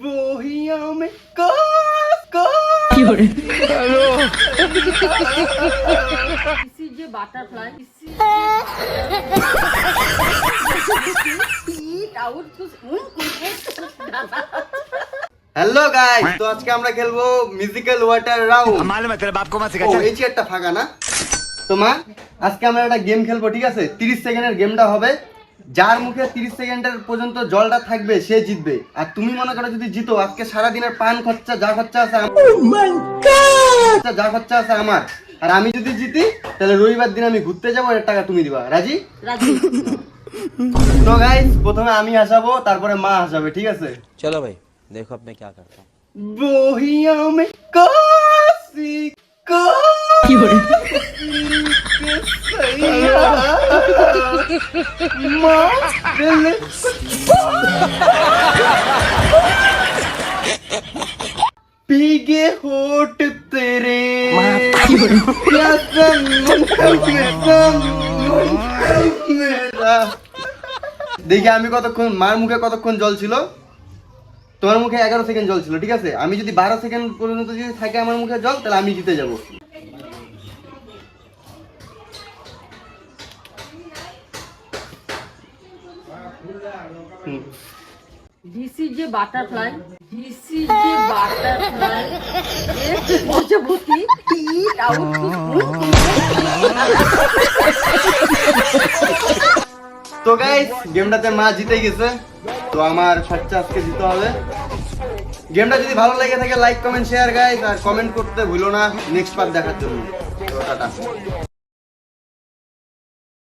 বহিয়া মে কাস কাস কি হরে hello This is a butterfly. Eat out to hello guys, তো আজকে আমরা খেলবো মিউজিক্যাল ওয়াটার রাউন্ড। मालूम है तेरे बाप को मत सिखा। এই চেয়ারটা ফাঁকা না তো মা, আজকে আমরা একটা গেম খেলবো, ঠিক আছে? 30 সেকেন্ডের গেমটা হবে। যার মুখে 30 সেকেন্ডের পর্যন্ত জলটা থাকবে সে জিতবে। আর তুমি মনে করো যদি জিতো, আজকে সারা দিনের পান খরচা যা খরচা আছে যা খরচা আছে আমার। আর আমি যদি জিতি তাহলে রবিবার দিন আমি ঘুরতে যাবো, এর টাকা তুমি দিবা। রাজি? তো গাইস, প্রথমে আমি হাসাবো, তারপরে মা হাসাবে, ঠিক আছে? चलो भाई देखो अब मैं क्या करता हूँ। বহিয়া মে কাসি কি হরে মা দিলে भीगे होठ तेरे क्या मेरा। দেখি আমি কতক্ষণ, মার মুখে কতক্ষণ জল ছিল, তোমার মুখে 11 সেকেন্ড জল ছিল, ঠিক আছে? আমি যদি 12 সেকেন্ড পর্যন্ত যদি থাকে আমার মুখে জল, তাহলে আমি জিতে যাব। This is a butterfly. This is a butterfly. Eat out to তো গাইস, গেমটাতে মা জিতে গেছে, তো আমার খরচা আজকে দিতে হবে। গেমটা যদি ভালো লাগে থাকে লাইক কমেন্ট শেয়ার গাইস, আর কমেন্ট করতে ভুলো না নেক্সট পার্ট দেখার জন্য। তো টাটা।